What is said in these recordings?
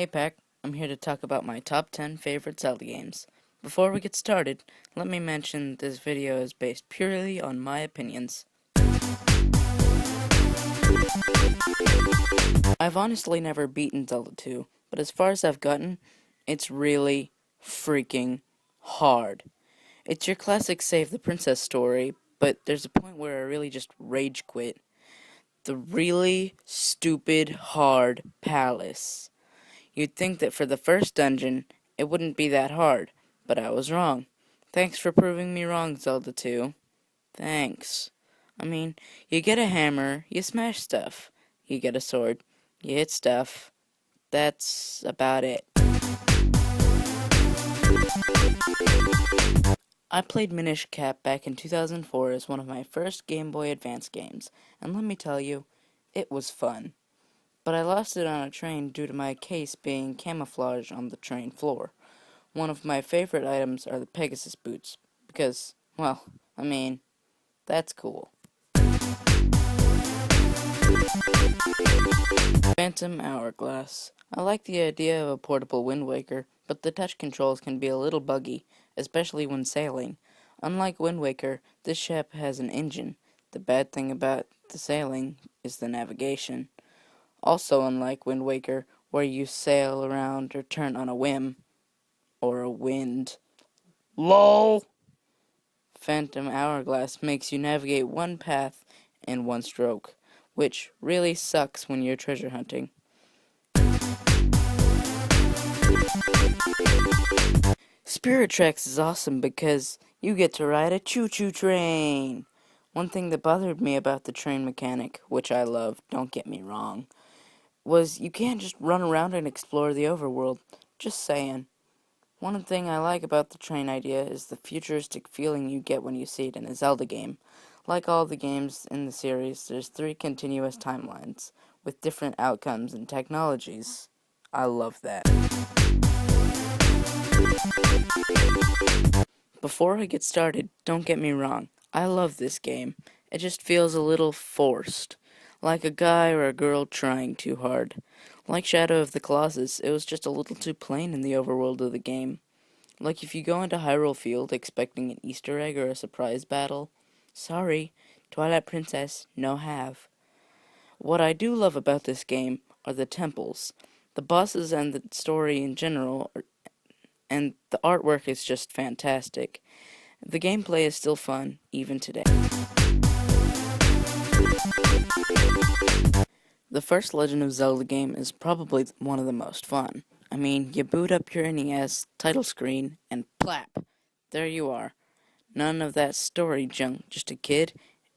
Hey Pack, I'm here to talk about my top 10 favorite Zelda games. Before we get started, let me mention this video is based purely on my opinions. I've honestly never beaten Zelda 2, but as far as I've gotten, it's really freaking hard. It's your classic save the princess story, but there's a point where I really just rage quit. The really stupid hard palace. You'd think that for the first dungeon, it wouldn't be that hard, but I was wrong. Thanks for proving me wrong, Zelda 2. Thanks. I mean, you get a hammer, you smash stuff. You get a sword, you hit stuff. That's about it. I played Minish Cap back in 2004 as one of my first Game Boy Advance games, and let me tell you, it was fun. But I lost it on a train due to my case being camouflaged on the train floor. One of my favorite items are the Pegasus boots, because, well, I mean, that's cool. Phantom Hourglass. I like the idea of a portable Wind Waker, but the touch controls can be a little buggy, especially when sailing. Unlike Wind Waker, this ship has an engine. The bad thing about the sailing is the navigation. Also unlike Wind Waker, where you sail around or turn on a whim. Or a wind. LOL! Phantom Hourglass makes you navigate one path in one stroke, which really sucks when you're treasure hunting. Spirit Tracks is awesome because you get to ride a choo-choo train. One thing that bothered me about the train mechanic, which I love, don't get me wrong, was you can't just run around and explore the overworld. Just saying. One thing I like about the train idea is the futuristic feeling you get when you see it in a Zelda game. Like all the games in the series, there's 3 continuous timelines, with different outcomes and technologies. I love that. Before I get started, don't get me wrong, I love this game. It just feels a little forced. Like a guy or a girl trying too hard. Like Shadow of the Colossus, it was just a little too plain in the overworld of the game. Like if you go into Hyrule Field expecting an Easter egg or a surprise battle, sorry, Twilight Princess, no have. What I do love about this game are the temples. The bosses and the story in general, and the artwork is just fantastic. The gameplay is still fun, even today. The first Legend of Zelda game is probably one of the most fun. I mean, you boot up your NES, title screen, and plap! There you are. None of that story junk, just a kid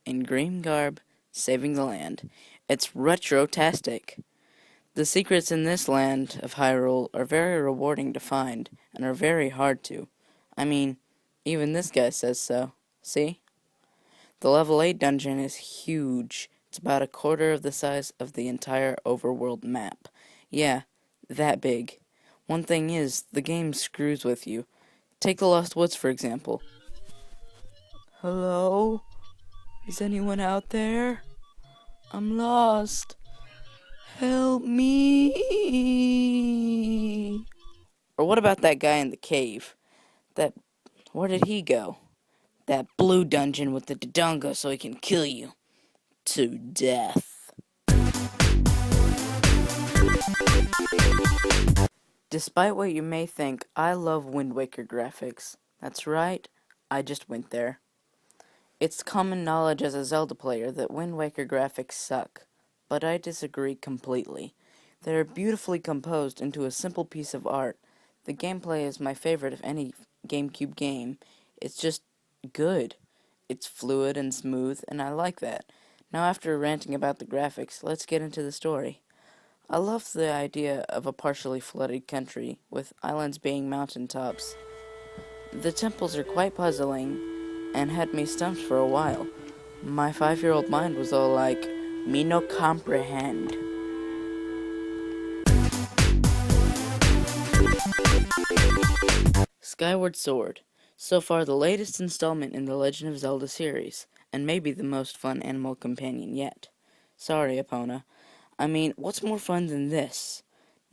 in green garb saving the land. It's retro-tastic. The secrets in this land of Hyrule are very rewarding to find, and are very hard to. I mean, even this guy says so. See? The level 8 dungeon is huge. It's about a quarter of the size of the entire overworld map. Yeah, that big. One thing is, the game screws with you. Take the Lost Woods, for example. Hello? Is anyone out there? I'm lost. Help me! Or what about that guy in the cave? Where did he go? That blue dungeon with the Dodongo so he can kill you. To death. Despite what you may think, I love Wind Waker graphics. That's right, I just went there. It's common knowledge as a Zelda player that Wind Waker graphics suck, but I disagree completely. They are beautifully composed into a simple piece of art. The gameplay is my favorite of any GameCube game. It's just good. It's fluid and smooth, and I like that. Now after ranting about the graphics, let's get into the story. I love the idea of a partially flooded country, with islands being mountaintops. The temples are quite puzzling, and had me stumped for a while. My 5-year-old mind was all like, me no comprehend. Skyward Sword. So far the latest installment in the Legend of Zelda series, and maybe the most fun animal companion yet. Sorry, Epona. I mean, what's more fun than this?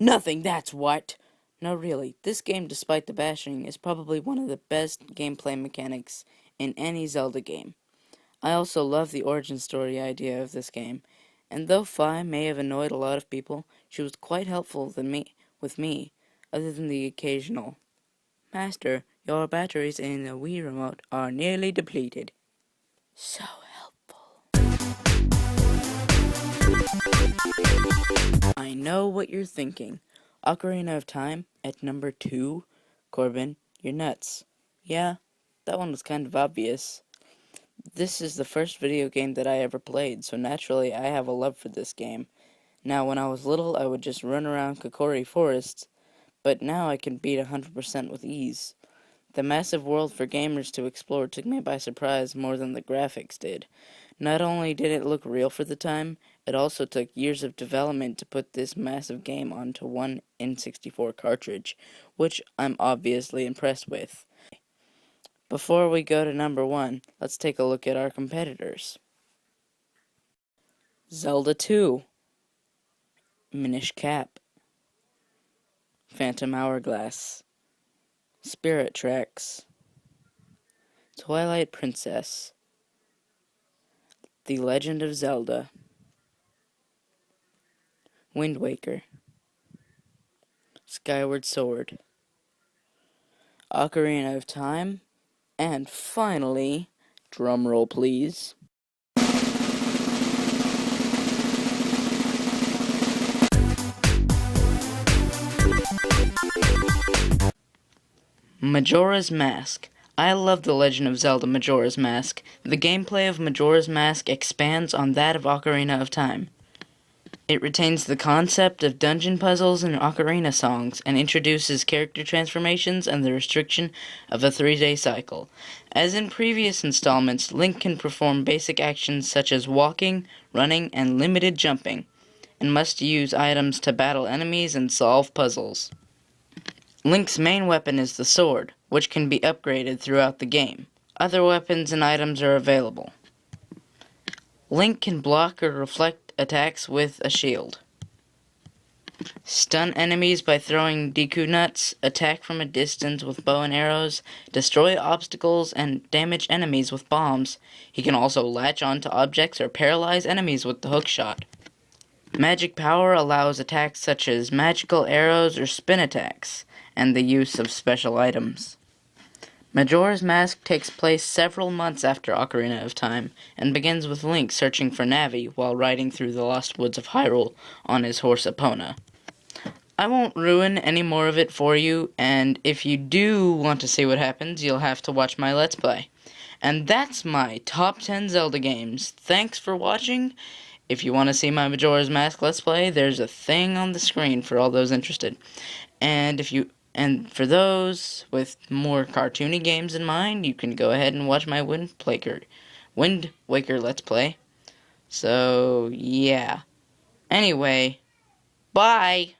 Nothing, that's what! No, really, this game, despite the bashing, is probably one of the best gameplay mechanics in any Zelda game. I also love the origin story idea of this game, and though Fi may have annoyed a lot of people, she was quite helpful with me, other than the occasional, "Master, your batteries in the Wii remote are nearly depleted." So helpful. I know what you're thinking. Ocarina of Time at number 2? Corbin, you're nuts. Yeah, that one was kind of obvious. This is the first video game that I ever played, so naturally I have a love for this game. Now, when I was little, I would just run around Kokori Forest, but now I can beat 100% with ease. The massive world for gamers to explore took me by surprise more than the graphics did. Not only did it look real for the time, it also took years of development to put this massive game onto one N64 cartridge, which I'm obviously impressed with. Before we go to number 1, let's take a look at our competitors. Zelda 2, Minish Cap, Phantom Hourglass, Spirit Tracks, Twilight Princess, The Legend of Zelda, Wind Waker, Skyward Sword, Ocarina of Time, and finally, drumroll please, Majora's Mask. I love The Legend of Zelda Majora's Mask. The gameplay of Majora's Mask expands on that of Ocarina of Time. It retains the concept of dungeon puzzles and ocarina songs, and introduces character transformations and the restriction of a 3-day cycle. As in previous installments, Link can perform basic actions such as walking, running, and limited jumping, and must use items to battle enemies and solve puzzles. Link's main weapon is the sword, which can be upgraded throughout the game. Other weapons and items are available. Link can block or reflect attacks with a shield, stun enemies by throwing Deku Nuts, attack from a distance with bow and arrows, destroy obstacles, and damage enemies with bombs. He can also latch onto objects or paralyze enemies with the hookshot. Magic power allows attacks such as magical arrows or spin attacks, and the use of special items. Majora's Mask takes place several months after Ocarina of Time, and begins with Link searching for Navi while riding through the lost woods of Hyrule on his horse Epona. I won't ruin any more of it for you, and if you do want to see what happens, you'll have to watch my Let's Play. And that's my top 10 Zelda games. Thanks for watching. If you want to see my Majora's Mask Let's Play, there's a thing on the screen for all those interested. And for those with more cartoony games in mind, you can go ahead and watch my Wind Waker Let's Play. So, yeah. Anyway, bye!